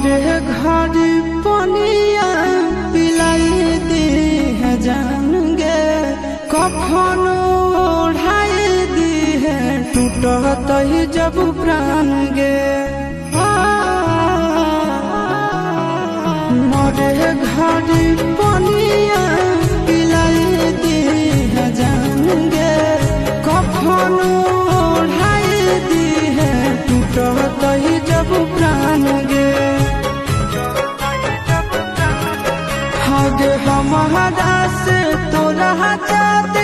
मरे घर पनिया पिलाई दी है जान गे, कफन ओढ़ाई दी है टूटत ही जब प्राण गे। मरे घर पनिया पिलाई दी है जान गे, कफन ओढ़ाई दी है टूटत ही जब प्राण गे। हगे हमारा से तोरा जाते